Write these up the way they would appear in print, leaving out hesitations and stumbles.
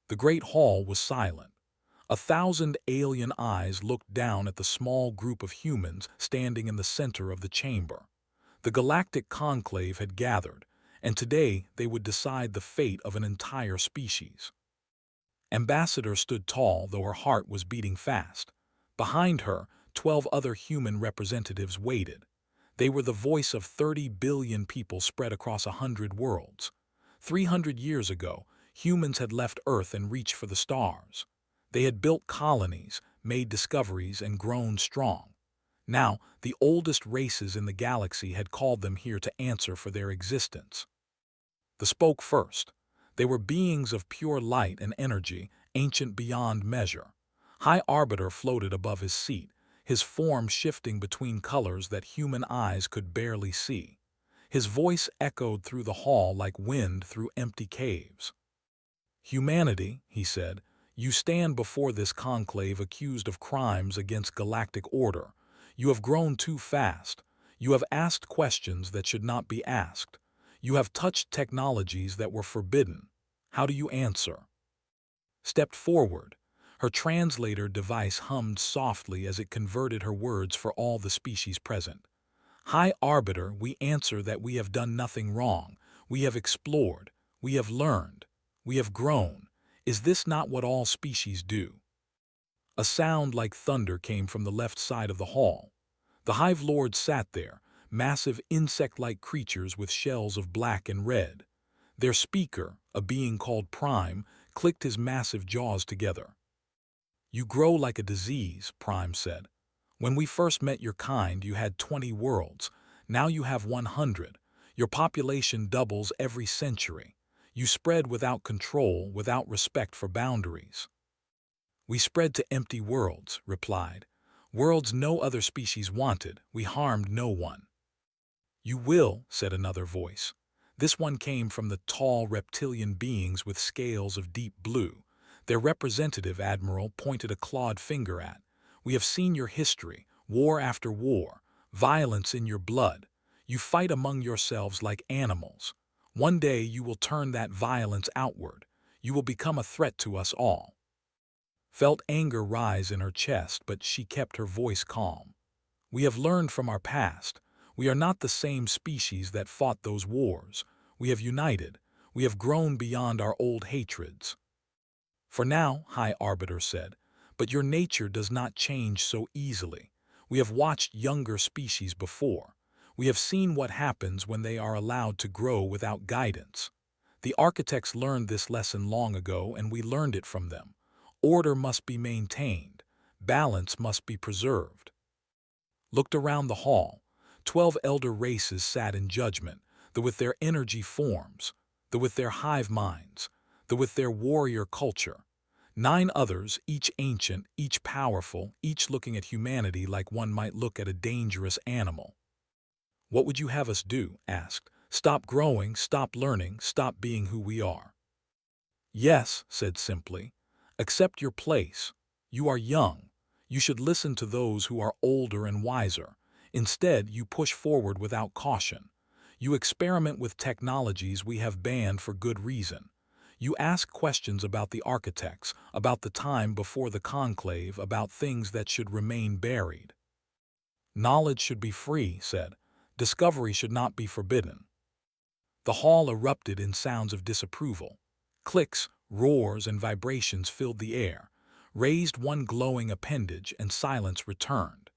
The great hall was silent. 1,000 alien eyes looked down at the small group of humans standing in the center of the chamber. The galactic conclave had gathered, and today they would decide the fate of an entire species. Ambassador stood tall, though her heart was beating fast. Behind her, 12 other human representatives waited. They were the voice of 30 billion people spread across 100 worlds. 300 years ago, humans had left Earth and reached for the stars. They had built colonies, made discoveries, and grown strong. Now, the oldest races in the galaxy had called them here to answer for their existence. They spoke first. They were beings of pure light and energy, ancient beyond measure. High Arbiter floated above his seat, his form shifting between colors that human eyes could barely see. His voice echoed through the hall like wind through empty caves. "Humanity," he said, "you stand before this conclave accused of crimes against galactic order. You have grown too fast. You have asked questions that should not be asked. You have touched technologies that were forbidden. How do you answer?" Stepped forward. Her translator device hummed softly as it converted her words for all the species present. "High Arbiter, we answer that we have done nothing wrong. We have explored. We have learned. We have grown. Is this not what all species do?" A sound like thunder came from the left side of the hall. The Hive Lords sat there, massive insect-like creatures with shells of black and red. Their speaker, a being called Prime, clicked his massive jaws together. "You grow like a disease," Prime said. "When we first met your kind, you had 20 worlds. Now you have 100. Your population doubles every century. You spread without control, without respect for boundaries." "We spread to empty worlds," replied. "Worlds no other species wanted. We harmed no one." "You will," said another voice. This one came from the tall reptilian beings with scales of deep blue. Their representative, Admiral, pointed a clawed finger at. "We have seen your history, war after war, violence in your blood. You fight among yourselves like animals. One day you will turn that violence outward. You will become a threat to us all." Felt anger rise in her chest, but she kept her voice calm. "We have learned from our past. We are not the same species that fought those wars. We have united. We have grown beyond our old hatreds." "For now," High Arbiter said, "but your nature does not change so easily. We have watched younger species before. We have seen what happens when they are allowed to grow without guidance. The architects learned this lesson long ago, and we learned it from them. Order must be maintained. Balance must be preserved." Looked around the hall. 12 elder races sat in judgment, the with their energy forms, the with their hive minds, the with their warrior culture. 9 others, each ancient, each powerful, each looking at humanity like one might look at a dangerous animal. "What would you have us do?" asked. "Stop growing, stop learning, stop being who we are?" "Yes," said simply. "Accept your place. You are young. You should listen to those who are older and wiser. Instead, you push forward without caution. You experiment with technologies we have banned for good reason. You ask questions about the architects, about the time before the conclave, about things that should remain buried." "Knowledge should be free," said. "Discovery should not be forbidden." The hall erupted in sounds of disapproval. Clicks, roars, and vibrations filled the air, raised one glowing appendage, and silence returned.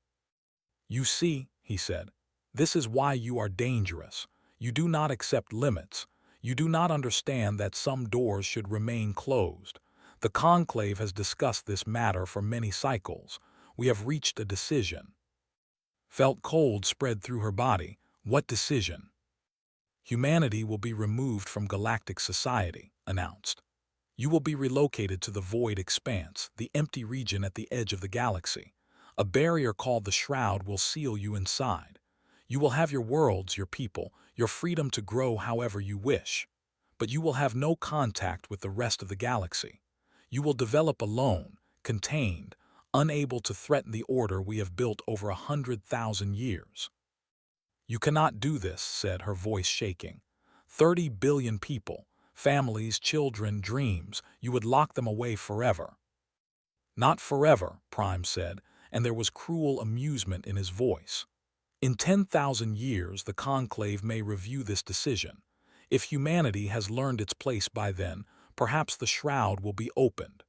"You see," he said, "this is why you are dangerous. You do not accept limits. You do not understand that some doors should remain closed. The conclave has discussed this matter for many cycles. We have reached a decision." Felt cold spread through her body. What decision? "Humanity will be removed from galactic society," announced. "You will be relocated to the void expanse, the empty region at the edge of the galaxy. A barrier called the Shroud will seal you inside. You will have your worlds, your people, your freedom to grow however you wish. But you will have no contact with the rest of the galaxy. You will develop alone, contained, unable to threaten the order we have built over 100,000 years." "You cannot do this," said her voice shaking. 30 billion people, Families, children, dreams, you would lock them away forever. Not forever, Prime said, and there was cruel amusement in his voice. In 10,000 years, the Conclave may review this decision. If humanity has learned its place by then, perhaps the shroud will be opened.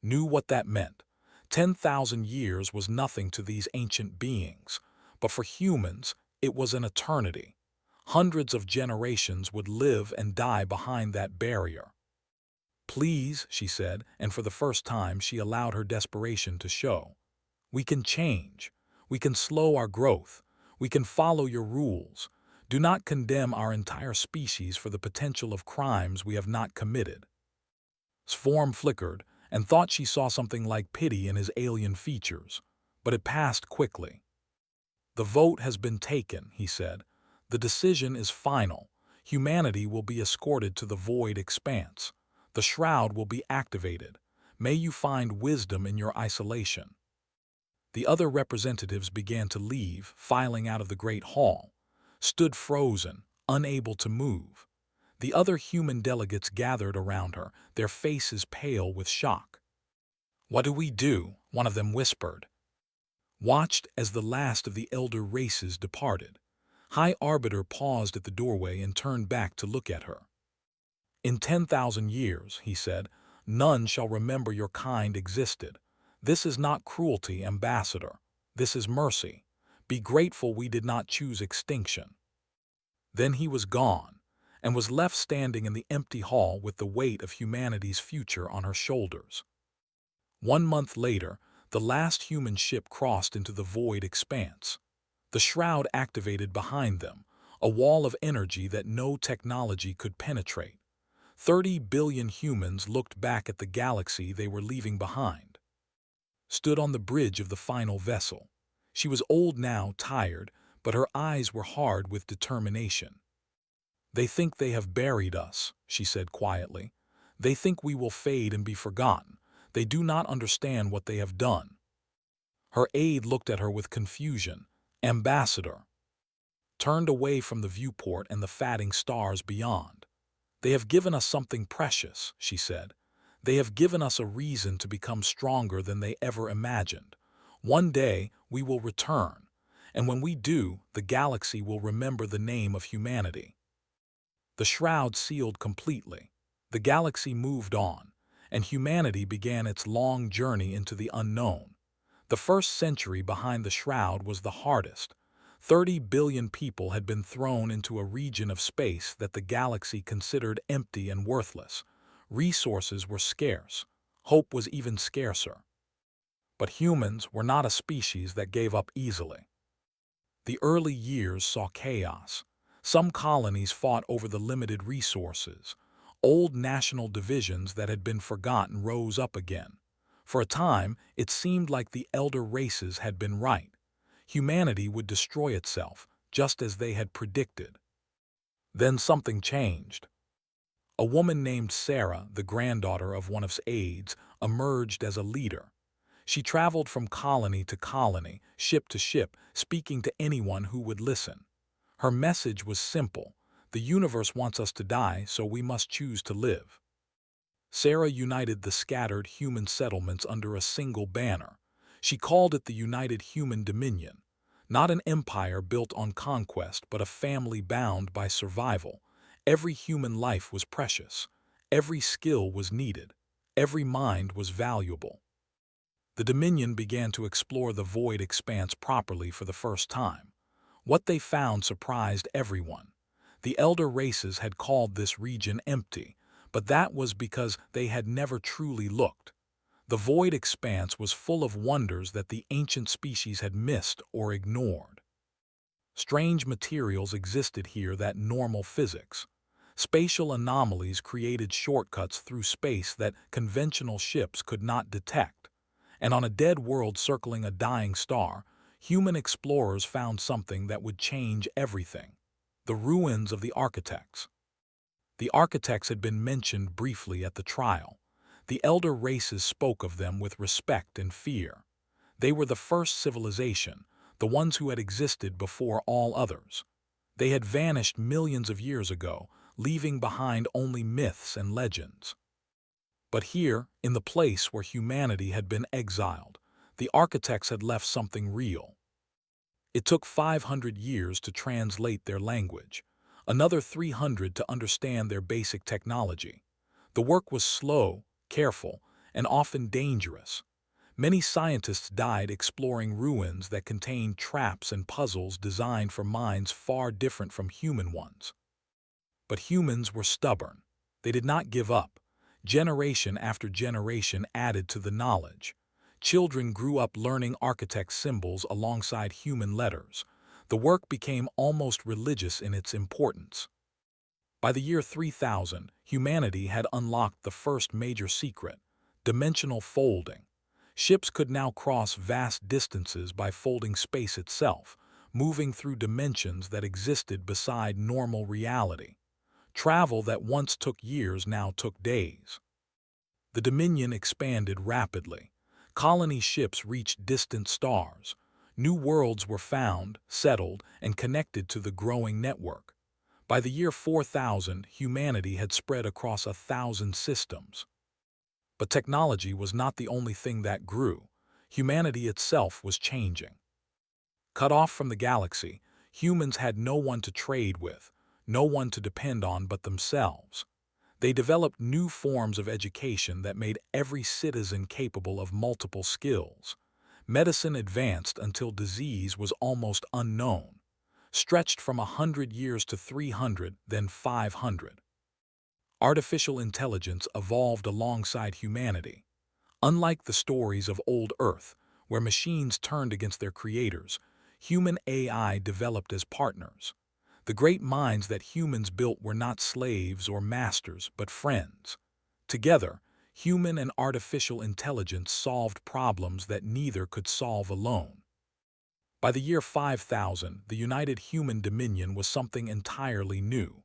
Knew what that meant. 10,000 years was nothing to these ancient beings, but for humans, it was an eternity. Hundreds of generations would live and die behind that barrier. Please, she said, and for the first time she allowed her desperation to show. We can change. We can slow our growth. We can follow your rules. Do not condemn our entire species for the potential of crimes we have not committed. Sform flickered and thought she saw something like pity in his alien features, but it passed quickly. The vote has been taken, he said. The decision is final. Humanity will be escorted to the void expanse. The shroud will be activated. May you find wisdom in your isolation. The other representatives began to leave, filing out of the great hall, stood frozen, unable to move. The other human delegates gathered around her, their faces pale with shock. What do we do? One of them whispered. Watched as the last of the elder races departed. High Arbiter paused at the doorway and turned back to look at her. In 10,000 years, he said, none shall remember your kind existed. This is not cruelty, Ambassador. This is mercy. Be grateful we did not choose extinction. Then he was gone, and was left standing in the empty hall with the weight of humanity's future on her shoulders. 1 month later, the last human ship crossed into the void expanse. The shroud activated behind them, a wall of energy that no technology could penetrate. 30 billion humans looked back at the galaxy they were leaving behind. Stood on the bridge of the final vessel. She was old now, tired, but her eyes were hard with determination. They think they have buried us, she said quietly. They think we will fade and be forgotten. They do not understand what they have done. Her aide looked at her with confusion. Ambassador. Turned away from the viewport and the fatting stars beyond. They have given us something precious, she said. They have given us a reason to become stronger than they ever imagined. One day we will return, and when we do, the galaxy will remember the name of humanity. The shroud sealed completely. The galaxy moved on, and humanity began its long journey into the unknown. The first century behind the shroud was the hardest. 30 billion people had been thrown into a region of space that the galaxy considered empty and worthless. Resources were scarce. Hope was even scarcer. But humans were not a species that gave up easily. The early years saw chaos. Some colonies fought over the limited resources. Old national divisions that had been forgotten rose up again. For a time, it seemed like the elder races had been right. Humanity would destroy itself, just as they had predicted. Then something changed. A woman named Sarah, the granddaughter of one of his aides, emerged as a leader. She traveled from colony to colony, ship to ship, speaking to anyone who would listen. Her message was simple. The universe wants us to die, so we must choose to live. Sarah united the scattered human settlements under a single banner. She called it the United Human Dominion. Not an empire built on conquest, but a family bound by survival. Every human life was precious. Every skill was needed. Every mind was valuable. The Dominion began to explore the void expanse properly for the first time. What they found surprised everyone. The elder races had called this region empty, but that was because they had never truly looked. The void expanse was full of wonders that the ancient species had missed or ignored. Strange materials existed here that normal physics. Spatial anomalies created shortcuts through space that conventional ships could not detect. And on a dead world circling a dying star, human explorers found something that would change everything: the ruins of the architects. The architects had been mentioned briefly at the trial. The elder races spoke of them with respect and fear. They were the first civilization, the ones who had existed before all others. They had vanished millions of years ago, leaving behind only myths and legends. But here, in the place where humanity had been exiled, the architects had left something real. It took 500 years to translate their language, another 300 to understand their basic technology. The work was slow, careful, and often dangerous. Many scientists died exploring ruins that contained traps and puzzles designed for minds far different from human ones. But humans were stubborn. They did not give up. Generation after generation added to the knowledge. Children grew up learning architect symbols alongside human letters. The work became almost religious in its importance. By the year 3000, humanity had unlocked the first major secret: dimensional folding. Ships could now cross vast distances by folding space itself, moving through dimensions that existed beside normal reality. Travel that once took years now took days. The Dominion expanded rapidly. Colony ships reached distant stars. New worlds were found, settled, and connected to the growing network. By the year 4000, humanity had spread across 1,000 systems. But technology was not the only thing that grew. Humanity itself was changing. Cut off from the galaxy, humans had no one to trade with, no one to depend on but themselves. They developed new forms of education that made every citizen capable of multiple skills. Medicine advanced until disease was almost unknown, stretched from 100 years to 300, then 500. Artificial intelligence evolved alongside humanity. Unlike the stories of old Earth, where machines turned against their creators, human AI developed as partners. The great minds that humans built were not slaves or masters, but friends. Together, human and artificial intelligence solved problems that neither could solve alone. By the year 5000, the United Human Dominion was something entirely new.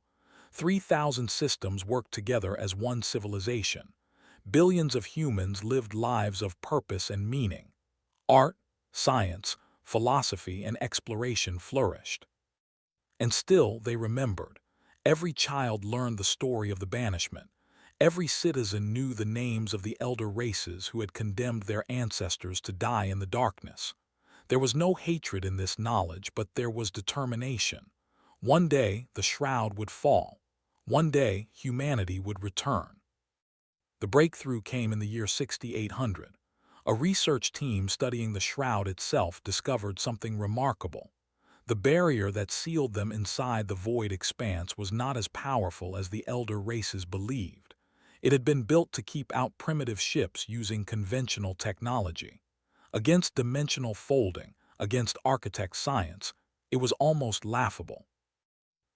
3,000 systems worked together as one civilization. Billions of humans lived lives of purpose and meaning. Art, science, philosophy, and exploration flourished. And still they remembered. Every child learned the story of the banishment. Every citizen knew the names of the elder races who had condemned their ancestors to die in the darkness. There was no hatred in this knowledge, but there was determination. One day the shroud would fall. One day humanity would return. The breakthrough came in the year 6800. A research team studying the shroud itself discovered something remarkable. The barrier that sealed them inside the void expanse was not as powerful as the elder races believed. It had been built to keep out primitive ships using conventional technology. Against dimensional folding, against architect science, it was almost laughable.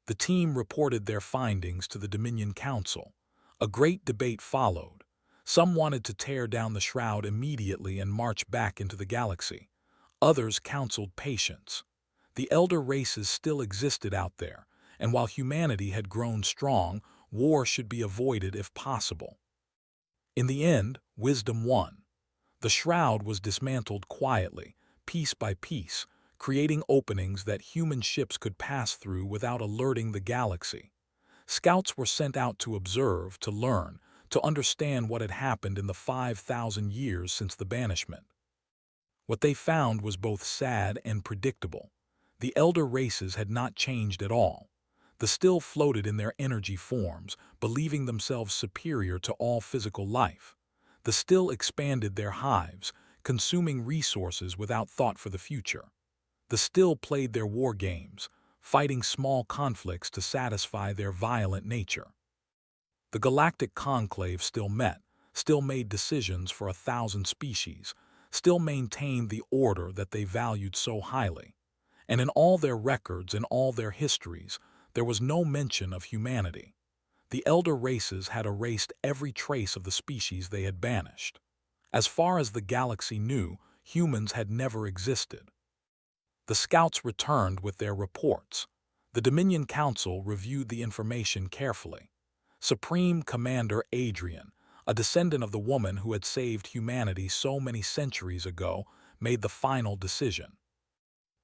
The team reported their findings to the Dominion Council. A great debate followed. Some wanted to tear down the shroud immediately and march back into the galaxy. Others counseled patience. The elder races still existed out there, and while humanity had grown strong, war should be avoided if possible. In the end, wisdom won. The shroud was dismantled quietly, piece by piece, creating openings that human ships could pass through without alerting the galaxy. Scouts were sent out to observe, to learn, to understand what had happened in the 5,000 years since the banishment. What they found was both sad and predictable. The elder races had not changed at all. The still floated in their energy forms, believing themselves superior to all physical life. The still expanded their hives, consuming resources without thought for the future. The still played their war games, fighting small conflicts to satisfy their violent nature. The Galactic Conclave still met, still made decisions for 1,000 species, still maintained the order that they valued so highly. And in all their records and all their histories, there was no mention of humanity. The elder races had erased every trace of the species they had banished. As far as the galaxy knew, humans had never existed. The scouts returned with their reports. The Dominion Council reviewed the information carefully. Supreme Commander Adrian, a descendant of the woman who had saved humanity so many centuries ago, made the final decision.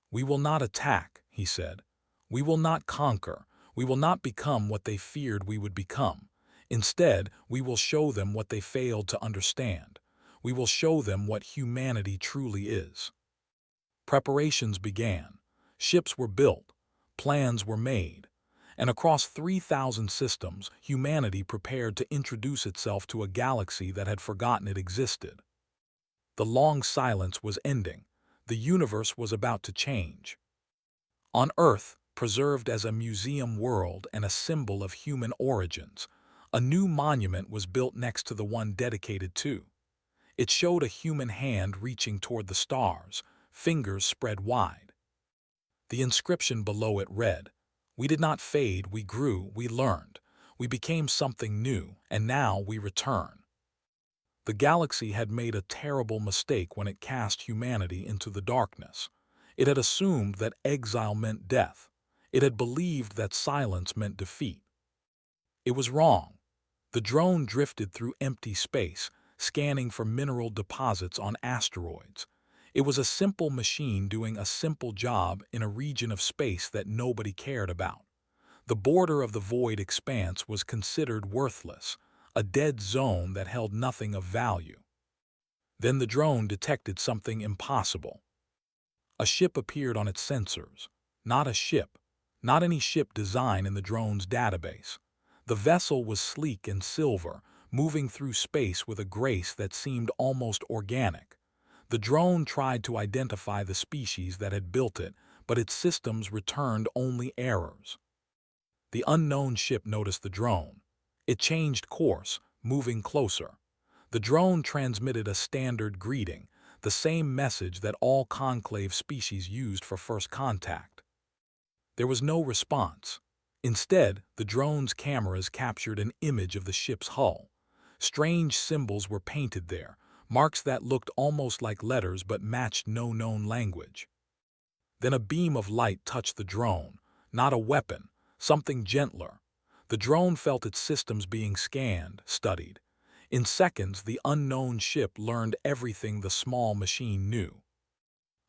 "We will not attack," he said. "We will not conquer. We will not become what they feared we would become. Instead, we will show them what they failed to understand. We will show them what humanity truly is. Preparations began. Ships were built. Plans were made. And across 3,000 systems, humanity prepared to introduce itself to a galaxy that had forgotten it existed. The long silence was ending. The universe was about to change. On Earth, preserved as a museum world and a symbol of human origins, a new monument was built next to the one dedicated to. It showed a human hand reaching toward the stars, fingers spread wide. The inscription below it read, "We did not fade, we grew, we learned. We became something new, and now we return." The galaxy had made a terrible mistake when it cast humanity into the darkness. It had assumed that exile meant death. It had believed that silence meant defeat. It was wrong. The drone drifted through empty space, scanning for mineral deposits on asteroids. It was a simple machine doing a simple job in a region of space that nobody cared about. The border of the void expanse was considered worthless, a dead zone that held nothing of value. Then the drone detected something impossible. A ship appeared on its sensors. Not a ship, not any ship design in the drone's database. The vessel was sleek and silver, moving through space with a grace that seemed almost organic. The drone tried to identify the species that had built it, but its systems returned only errors. The unknown ship noticed the drone. It changed course, moving closer. The drone transmitted a standard greeting, the same message that all conclave species used for first contact. There was no response. Instead, the drone's cameras captured an image of the ship's hull. Strange symbols were painted there, marks that looked almost like letters but matched no known language. Then a beam of light touched the drone, not a weapon, something gentler. The drone felt its systems being scanned, studied. In seconds, the unknown ship learned everything the small machine knew.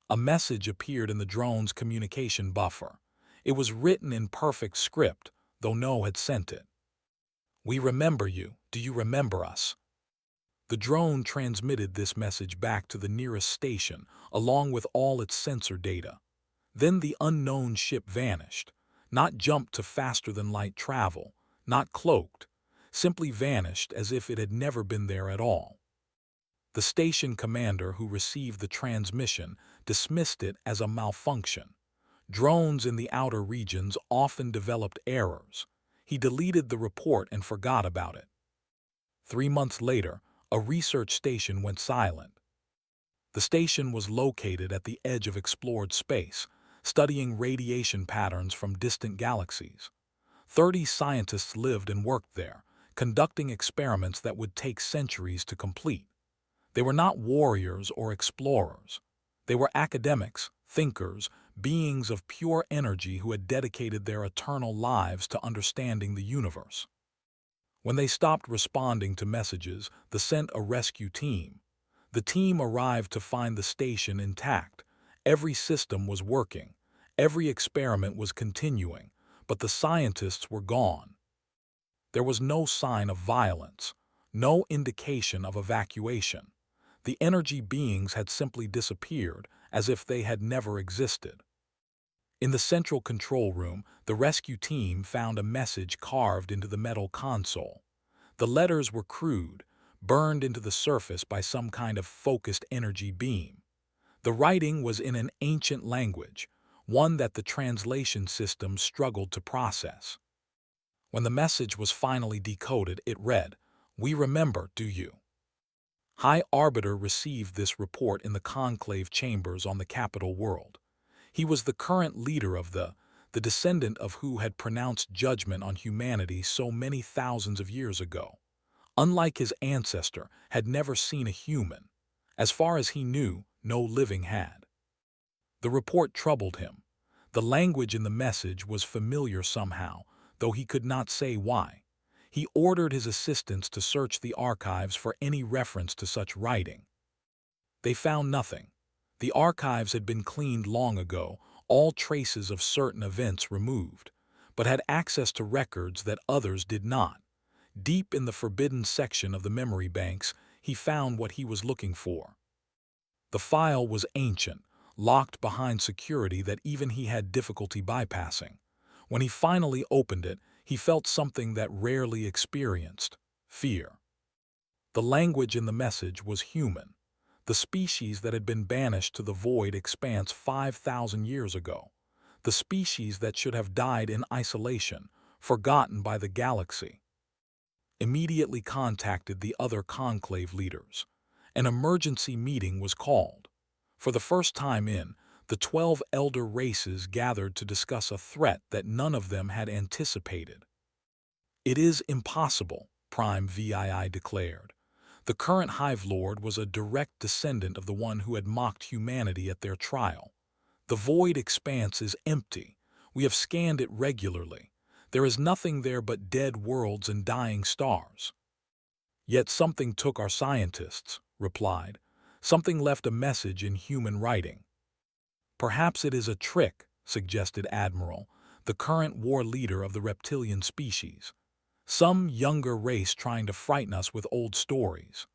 A message appeared in the drone's communication buffer. It was written in perfect script, though no had sent it. "We remember you. Do you remember us?" The drone transmitted this message back to the nearest station, along with all its sensor data. Then the unknown ship vanished, not jumped to faster-than-light travel, not cloaked, simply vanished as if it had never been there at all. The station commander who received the transmission dismissed it as a malfunction. Drones in the outer regions often developed errors. He deleted the report and forgot about it. 3 months later, a research station went silent. The station was located at the edge of explored space, studying radiation patterns from distant galaxies. 30 scientists lived and worked there, conducting experiments that would take centuries to complete. They were not warriors or explorers. They were academics, thinkers, beings of pure energy who had dedicated their eternal lives to understanding the universe. When they stopped responding to messages, they sent a rescue team. The team arrived to find the station intact. Every system was working. Every experiment was continuing, but the scientists were gone. There was no sign of violence, no indication of evacuation. The energy beings had simply disappeared, as if they had never existed. In the central control room, the rescue team found a message carved into the metal console. The letters were crude, burned into the surface by some kind of focused energy beam. The writing was in an ancient language, one that the translation system struggled to process. When the message was finally decoded, it read, "We remember, do you?" High Arbiter received this report in the conclave chambers on the capital world. He was the current leader of the descendant of who had pronounced judgment on humanity so many thousands of years ago. Unlike his ancestor, had never seen a human. As far as he knew, no living had. The report troubled him. The language in the message was familiar somehow, though he could not say why. He ordered his assistants to search the archives for any reference to such writing. They found nothing. The archives had been cleaned long ago, all traces of certain events removed. but had access to records that others did not. Deep in the forbidden section of the memory banks, he found what he was looking for. The file was ancient, locked behind security that even he had difficulty bypassing. When he finally opened it, he felt something that rarely experienced: fear. The language in the message was human, the species that had been banished to the void expanse 5,000 years ago, the species that should have died in isolation, forgotten by the galaxy. Immediately contacted the other conclave leaders. An emergency meeting was called. For the first time the 12 elder races gathered to discuss a threat that none of them had anticipated. "It is impossible," Prime VII declared. The current Hive Lord was a direct descendant of the one who had mocked humanity at their trial. "The void expanse is empty. We have scanned it regularly. There is nothing there but dead worlds and dying stars." "Yet something took our scientists," replied. "Something left a message in human writing." "Perhaps it is a trick," suggested Admiral, the current war leader of the reptilian species. "Some younger race trying to frighten us with old stories."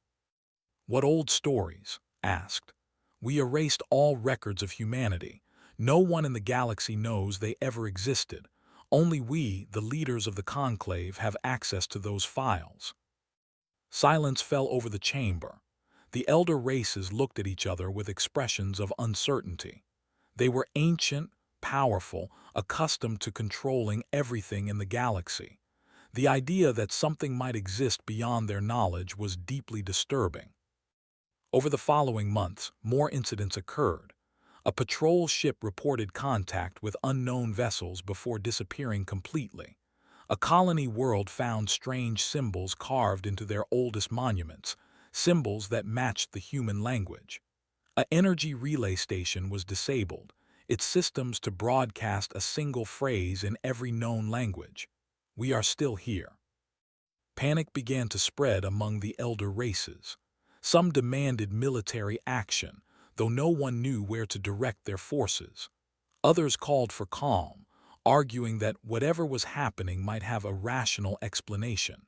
"What old stories?" asked. "We erased all records of humanity. No one in the galaxy knows they ever existed. Only we, the leaders of the conclave, have access to those files." Silence fell over the chamber. The elder races looked at each other with expressions of uncertainty. They were ancient, powerful, accustomed to controlling everything in the galaxy. The idea that something might exist beyond their knowledge was deeply disturbing. Over the following months, more incidents occurred. A patrol ship reported contact with unknown vessels before disappearing completely. A colony world found strange symbols carved into their oldest monuments, symbols that matched the human language. An energy relay station was disabled, its systems to broadcast a single phrase in every known language: "We are still here." Panic began to spread among the elder races. Some demanded military action, though no one knew where to direct their forces. Others called for calm, arguing that whatever was happening might have a rational explanation.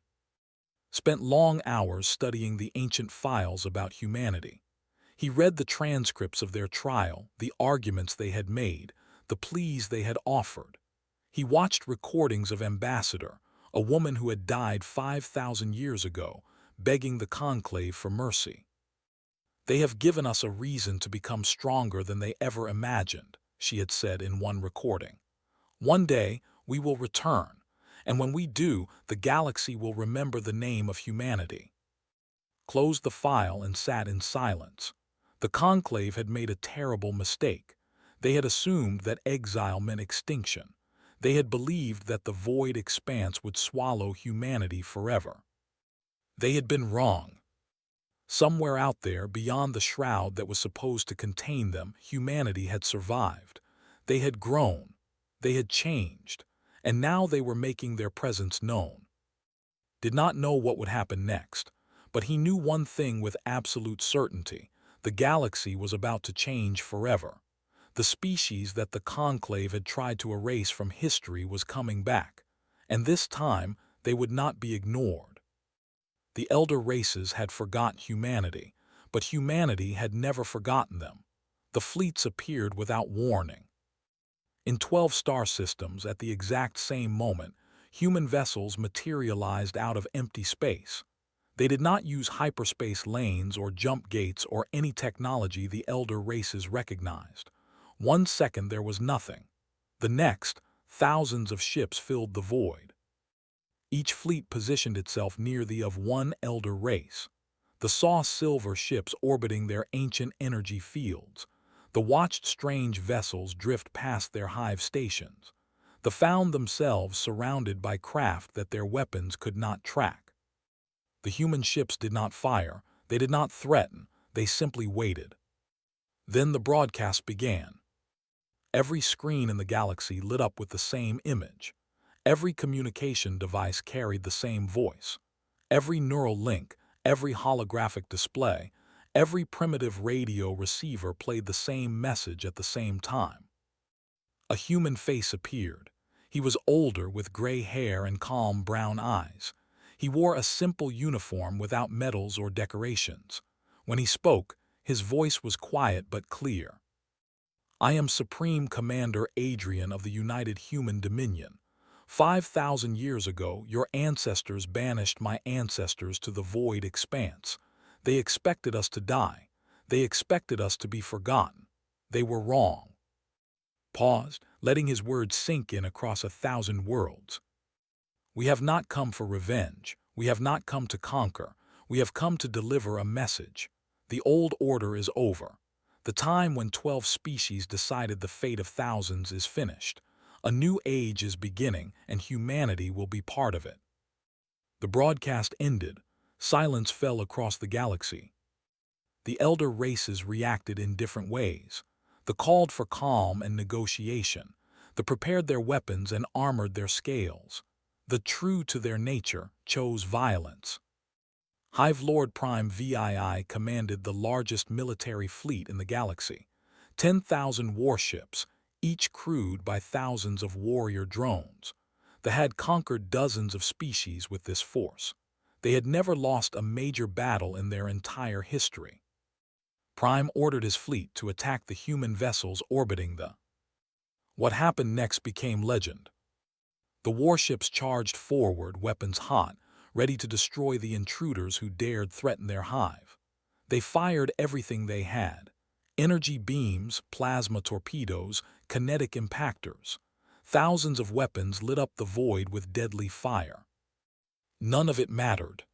Spent long hours studying the ancient files about humanity. He read the transcripts of their trial, the arguments they had made, the pleas they had offered. He watched recordings of Ambassador, a woman who had died 5,000 years ago, begging the conclave for mercy. "They have given us a reason to become stronger than they ever imagined," she had said in one recording. "One day, we will return, and when we do, the galaxy will remember the name of humanity." Closed the file and sat in silence. The conclave had made a terrible mistake. They had assumed that exile meant extinction. They had believed that the void expanse would swallow humanity forever. They had been wrong. Somewhere out there, beyond the shroud that was supposed to contain them, humanity had survived. They had grown. They had changed. And now they were making their presence known. Did not know what would happen next, but he knew one thing with absolute certainty: the galaxy was about to change forever. The species that the conclave had tried to erase from history was coming back, and this time they would not be ignored. The elder races had forgotten humanity, but humanity had never forgotten them. The fleets appeared without warning. In 12 star systems, at the exact same moment, human vessels materialized out of empty space. They did not use hyperspace lanes or jump gates or any technology the elder races recognized. 1 second there was nothing. The next, thousands of ships filled the void. Each fleet positioned itself near the of one elder race. The saw silver ships orbiting their ancient energy fields. The watched strange vessels drift past their hive stations. The found themselves surrounded by craft that their weapons could not track. The human ships did not fire, they did not threaten, they simply waited. Then the broadcast began. Every screen in the galaxy lit up with the same image. Every communication device carried the same voice. Every neural link, every holographic display, every primitive radio receiver played the same message at the same time. A human face appeared. He was older with gray hair and calm brown eyes. He wore a simple uniform without medals or decorations. When he spoke, his voice was quiet but clear. I am Supreme Commander Adrian of the United Human Dominion. 5,000 years ago, your ancestors banished my ancestors to the void expanse. They expected us to die. They expected us to be forgotten. They were wrong. Paused, letting his words sink in across 1,000 worlds. We have not come for revenge. We have not come to conquer. We have come to deliver a message. The old order is over. The time when 12 species decided the fate of thousands is finished. A new age is beginning, and humanity will be part of it. The broadcast ended. Silence fell across the galaxy. The elder races reacted in different ways. The called for calm and negotiation. The prepared their weapons and armored their scales. The true to their nature chose violence. Hive Lord Prime VII commanded the largest military fleet in the galaxy. 10,000 warships, each crewed by thousands of warrior drones. They had conquered dozens of species with this force. They had never lost a major battle in their entire history. Prime ordered his fleet to attack the human vessels orbiting the. What happened next became legend. The warships charged forward, weapons hot, ready to destroy the intruders who dared threaten their hive. They fired everything they had: energy beams, plasma torpedoes, kinetic impactors. Thousands of weapons lit up the void with deadly fire. None of it mattered.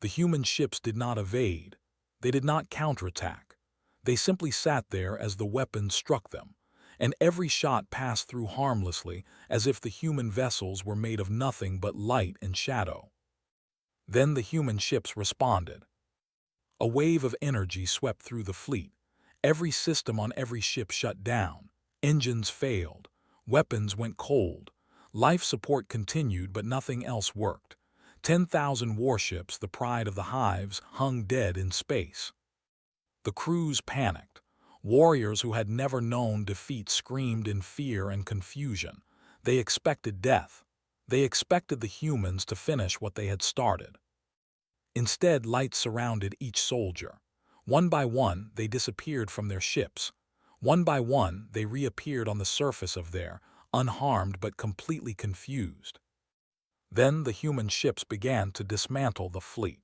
The human ships did not evade. They did not counterattack. They simply sat there as the weapons struck them, and every shot passed through harmlessly, as if the human vessels were made of nothing but light and shadow. Then the human ships responded. A wave of energy swept through the fleet. Every system on every ship shut down. Engines failed. Weapons went cold. Life support continued, but nothing else worked. 10,000 warships, the pride of the hives, hung dead in space. The crews panicked. Warriors who had never known defeat screamed in fear and confusion. They expected death. They expected the humans to finish what they had started. Instead, light surrounded each soldier. One by one, they disappeared from their ships. One by one, they reappeared on the surface of their, unharmed but completely confused. Then the human ships began to dismantle the fleet.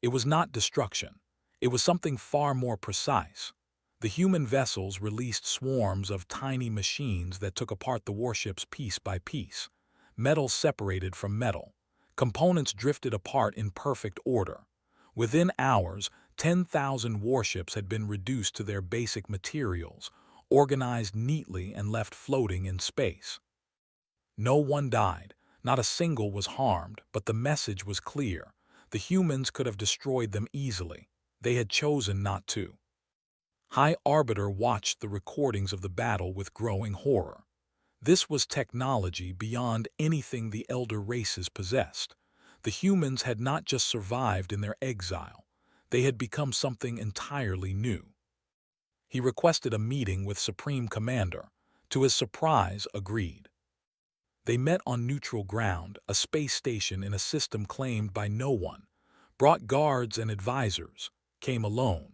It was not destruction. It was something far more precise. The human vessels released swarms of tiny machines that took apart the warships piece by piece. Metal separated from metal. Components drifted apart in perfect order. Within hours, 10,000 warships had been reduced to their basic materials, organized neatly and left floating in space. No one died. Not a single was harmed, but the message was clear. The humans could have destroyed them easily. They had chosen not to. High Arbiter watched the recordings of the battle with growing horror. This was technology beyond anything the elder races possessed. The humans had not just survived in their exile. They had become something entirely new. He requested a meeting with Supreme Commander. To his surprise, agreed. They met on neutral ground, a space station in a system claimed by no one. Brought guards and advisors. Came alone.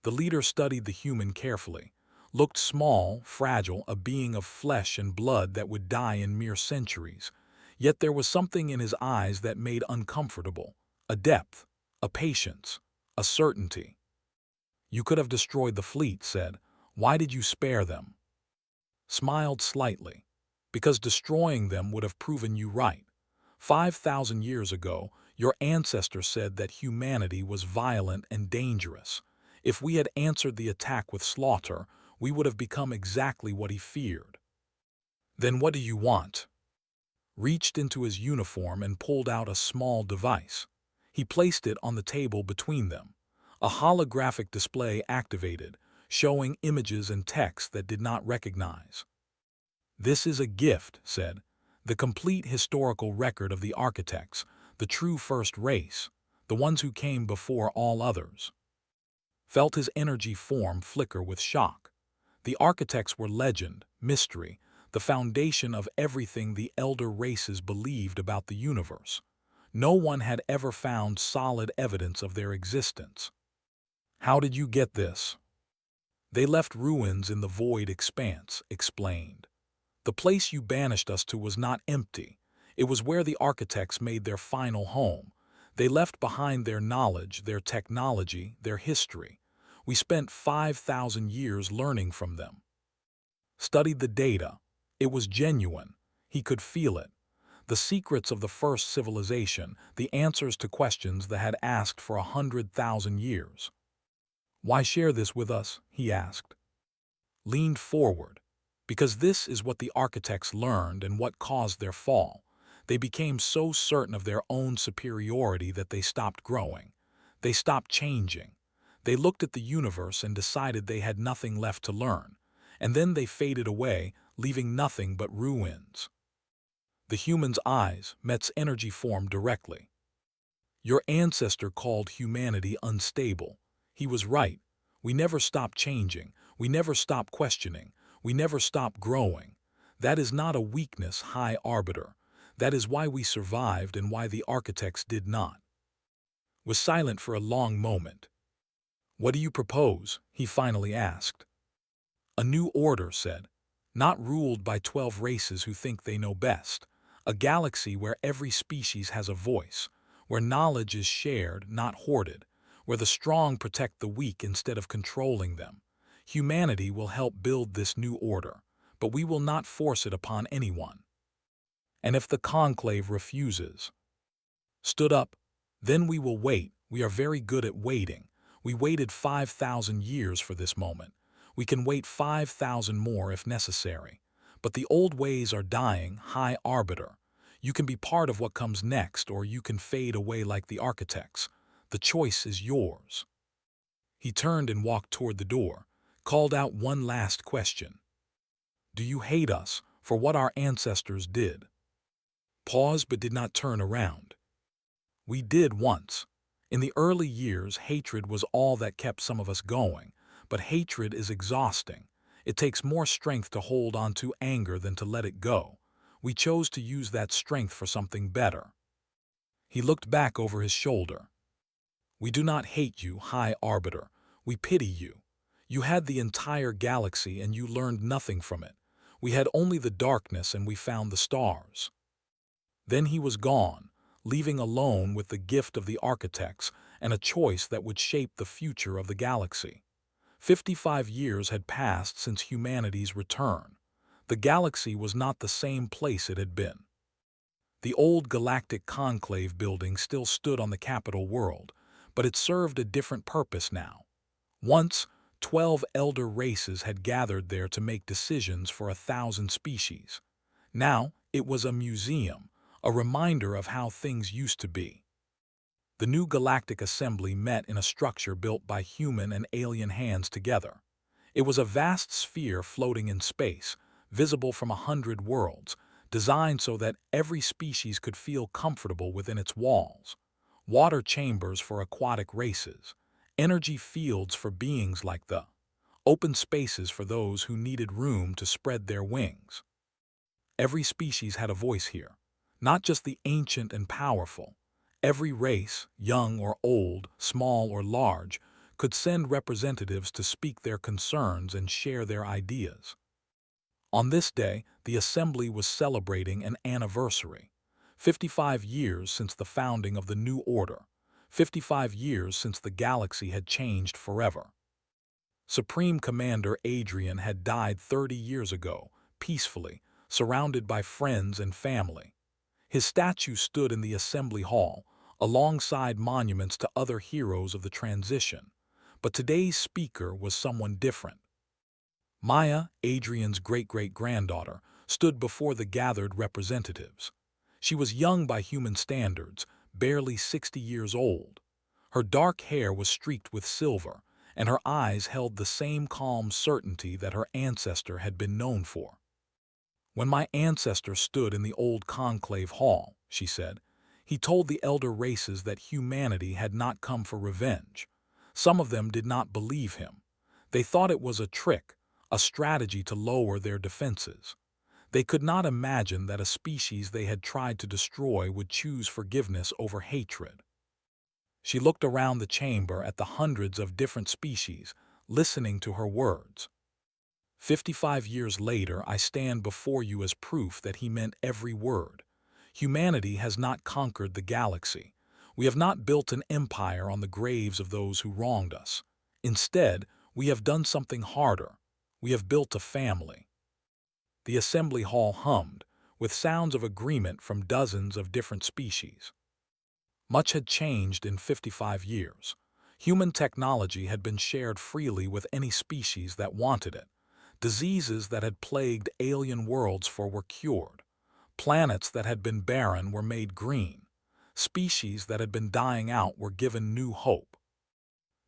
The leader studied the human carefully. Looked small, fragile, a being of flesh and blood that would die in mere centuries. Yet there was something in his eyes that made uncomfortable. A depth, a patience, a certainty. You could have destroyed the fleet, said. Why did you spare them? Smiled slightly. Because destroying them would have proven you right. 5,000 years ago, your ancestor said that humanity was violent and dangerous. If we had answered the attack with slaughter, we would have become exactly what he feared. Then what do you want? Reached into his uniform and pulled out a small device. He placed it on the table between them. A holographic display activated, showing images and text that did not recognize. This is a gift, said. The complete historical record of the architects, the true first race, the ones who came before all others. Felt his energy form flicker with shock. The architects were legend, mystery, the foundation of everything the elder races believed about the universe. No one had ever found solid evidence of their existence. "How did you get this?" "They left ruins in the void expanse," explained. "The place you banished us to was not empty. It was where the architects made their final home. They left behind their knowledge, their technology, their history. We spent 5,000 years learning from them." Studied the data. It was genuine. He could feel it. The secrets of the first civilization, the answers to questions that had asked for 100,000 years. "Why share this with us?" he asked. Leaned forward. "Because this is what the architects learned and what caused their fall. They became so certain of their own superiority that they stopped growing. They stopped changing. They looked at the universe and decided they had nothing left to learn. And then they faded away, leaving nothing but ruins." The human's eyes, Met's energy formed directly. "Your ancestor called humanity unstable. He was right. We never stopped changing. We never stopped questioning. We never stopped growing. That is not a weakness, High Arbiter. That is why we survived and why the architects did not." Was silent for a long moment. "What do you propose?" he finally asked. "A new order," said. "Not ruled by 12 races who think they know best. A galaxy where every species has a voice, where knowledge is shared, not hoarded, where the strong protect the weak instead of controlling them. Humanity will help build this new order, but we will not force it upon anyone. And if the conclave refuses?" Stood up. "Then we will wait. We are very good at waiting. We waited 5,000 years for this moment. We can wait 5,000 more if necessary. But the old ways are dying, High Arbiter. You can be part of what comes next, or you can fade away like the architects. The choice is yours." He turned and walked toward the door, called out one last question. "Do you hate us for what our ancestors did?" Paused but did not turn around. "We did once. In the early years, hatred was all that kept some of us going. But hatred is exhausting. It takes more strength to hold on to anger than to let it go. We chose to use that strength for something better." He looked back over his shoulder. "We do not hate you, High Arbiter. We pity you. You had the entire galaxy and you learned nothing from it. We had only the darkness and we found the stars." Then he was gone, leaving alone with the gift of the architects and a choice that would shape the future of the galaxy. 55 years had passed since humanity's return. The galaxy was not the same place it had been. The old Galactic Conclave building still stood on the capital world, but it served a different purpose now. Once, 12 elder races had gathered there to make decisions for 1,000 species. Now, it was a museum, a reminder of how things used to be. The new Galactic Assembly met in a structure built by human and alien hands together. It was a vast sphere floating in space, visible from 100 worlds, designed so that every species could feel comfortable within its walls. Water chambers for aquatic races, energy fields for beings like the open spaces for those who needed room to spread their wings. Every species had a voice here, not just the ancient and powerful. Every race, young or old, small or large, could send representatives to speak their concerns and share their ideas. On this day, the Assembly was celebrating an anniversary. 55 years since the founding of the New Order. 55 years since the galaxy had changed forever. Supreme Commander Adrian had died 30 years ago, peacefully, surrounded by friends and family. His statue stood in the Assembly Hall, alongside monuments to other heroes of the transition. But today's speaker was someone different. Maya, Adrian's great-great-granddaughter, stood before the gathered representatives. She was young by human standards, barely 60 years old. Her dark hair was streaked with silver, and her eyes held the same calm certainty that her ancestor had been known for. "When my ancestor stood in the old conclave hall," she said, "he told the elder races that humanity had not come for revenge. Some of them did not believe him. They thought it was a trick, a strategy to lower their defenses. They could not imagine that a species they had tried to destroy would choose forgiveness over hatred. She looked around the chamber at the hundreds of different species, listening to her words. 55 years later, I stand before you as proof that he meant every word. Humanity has not conquered the galaxy. We have not built an empire on the graves of those who wronged us. Instead, we have done something harder. We have built a family. The assembly hall hummed, with sounds of agreement from dozens of different species. Much had changed in 55 years. Human technology had been shared freely with any species that wanted it. Diseases that had plagued alien worlds were cured. Planets that had been barren were made green. Species that had been dying out were given new hope.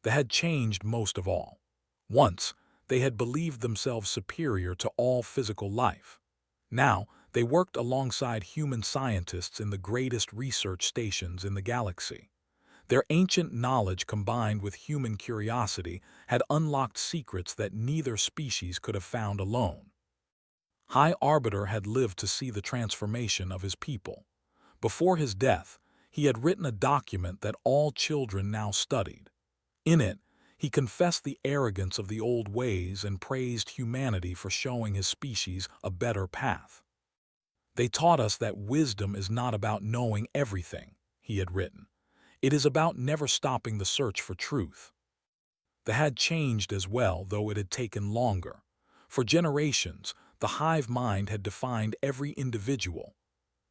They had changed most of all. Once, they had believed themselves superior to all physical life. Now, they worked alongside human scientists in the greatest research stations in the galaxy. Their ancient knowledge combined with human curiosity had unlocked secrets that neither species could have found alone. High Arbiter had lived to see the transformation of his people. Before his death, he had written a document that all children now studied. In it, he confessed the arrogance of the old ways and praised humanity for showing his species a better path. They taught us that wisdom is not about knowing everything, he had written. It is about never stopping the search for truth. They had changed as well, though it had taken longer. For generations, the hive mind had defined every individual.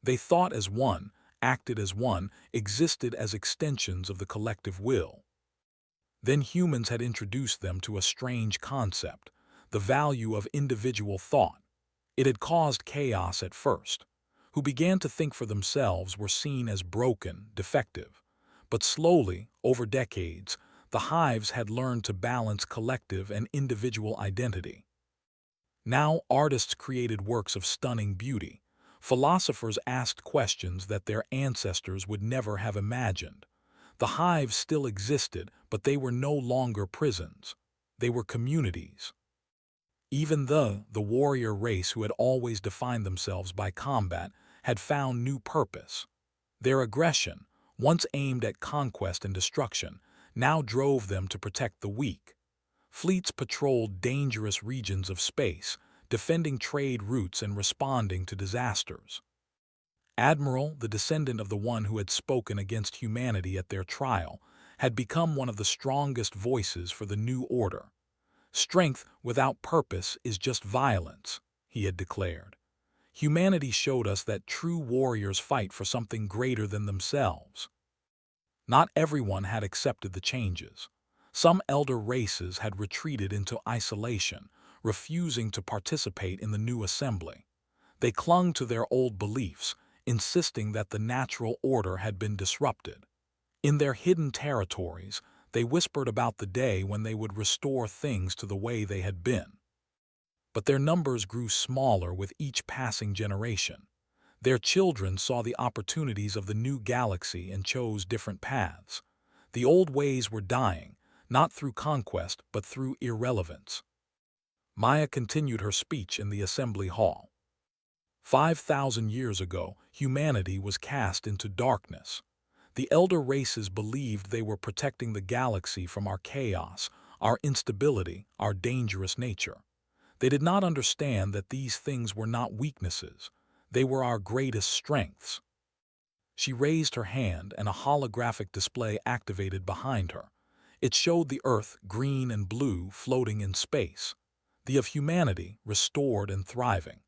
They thought as one, acted as one, existed as extensions of the collective will. Then humans had introduced them to a strange concept, the value of individual thought. It had caused chaos at first. Who began to think for themselves were seen as broken, defective. But slowly, over decades, the hives had learned to balance collective and individual identity. Now artists created works of stunning beauty. Philosophers asked questions that their ancestors would never have imagined. The hives still existed, but they were no longer prisons. They were communities. Even the warrior race who had always defined themselves by combat had found new purpose. Their aggression, once aimed at conquest and destruction, now drove them to protect the weak. Fleets patrolled dangerous regions of space, defending trade routes and responding to disasters. Admiral, the descendant of the one who had spoken against humanity at their trial, had become one of the strongest voices for the new order. Strength without purpose is just violence, he had declared. Humanity showed us that true warriors fight for something greater than themselves. Not everyone had accepted the changes. Some elder races had retreated into isolation, refusing to participate in the new assembly. They clung to their old beliefs, insisting that the natural order had been disrupted. In their hidden territories, they whispered about the day when they would restore things to the way they had been. But their numbers grew smaller with each passing generation. Their children saw the opportunities of the new galaxy and chose different paths. The old ways were dying, not through conquest but through irrelevance. Maya continued her speech in the assembly hall. 5,000 years ago, humanity was cast into darkness. The elder races believed they were protecting the galaxy from our chaos, our instability, our dangerous nature. They did not understand that these things were not weaknesses. They were our greatest strengths. She raised her hand and a holographic display activated behind her. It showed the Earth, green and blue, floating in space. The of humanity, restored and thriving.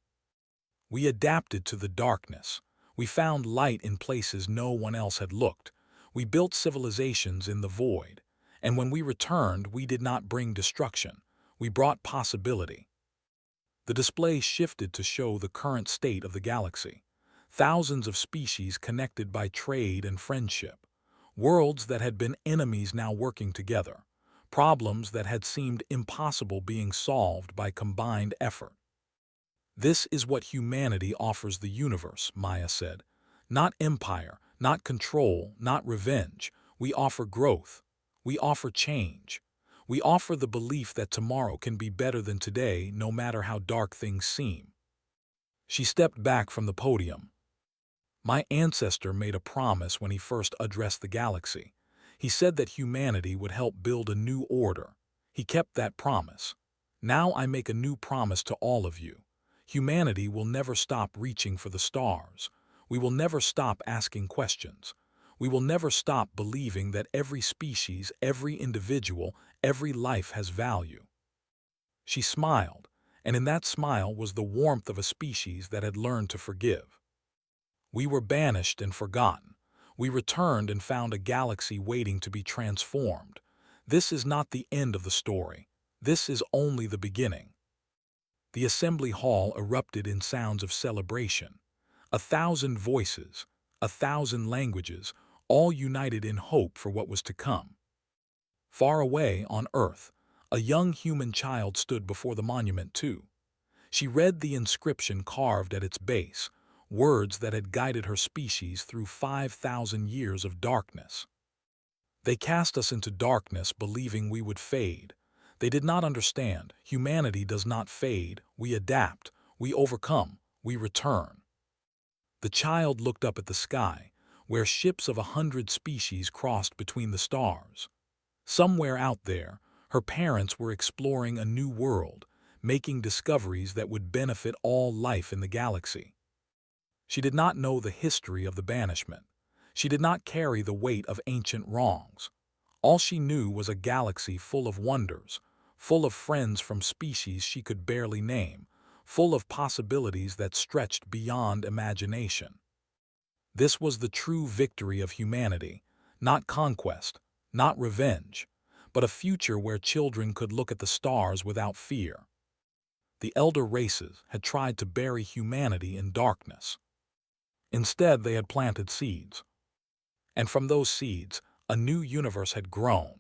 We adapted to the darkness. We found light in places no one else had looked. We built civilizations in the void. And when we returned, we did not bring destruction. We brought possibility. The display shifted to show the current state of the galaxy. Thousands of species connected by trade and friendship. Worlds that had been enemies now working together. Problems that had seemed impossible being solved by combined effort. This is what humanity offers the universe, Maya said. Not empire, not control, not revenge. We offer growth. We offer change. We offer the belief that tomorrow can be better than today, no matter how dark things seem. She stepped back from the podium. My ancestor made a promise when he first addressed the galaxy. He said that humanity would help build a new order. He kept that promise. Now I make a new promise to all of you. Humanity will never stop reaching for the stars. We will never stop asking questions. We will never stop believing that every species, every individual, every life has value. She smiled, and in that smile was the warmth of a species that had learned to forgive. We were banished and forgotten. We returned and found a galaxy waiting to be transformed. This is not the end of the story. This is only the beginning. The assembly hall erupted in sounds of celebration. 1,000 voices, 1,000 languages, all united in hope for what was to come. Far away on Earth, a young human child stood before the monument too. She read the inscription carved at its base, words that had guided her species through 5,000 years of darkness. They cast us into darkness believing we would fade. They did not understand. Humanity does not fade. We adapt. We overcome. We return. The child looked up at the sky, where ships of 100 species crossed between the stars. Somewhere out there, her parents were exploring a new world, making discoveries that would benefit all life in the galaxy. She did not know the history of the banishment. She did not carry the weight of ancient wrongs. All she knew was a galaxy full of wonders, full of friends from species she could barely name, full of possibilities that stretched beyond imagination. This was the true victory of humanity, not conquest, not revenge, but a future where children could look at the stars without fear. The elder races had tried to bury humanity in darkness. Instead, they had planted seeds. And from those seeds, a new universe had grown.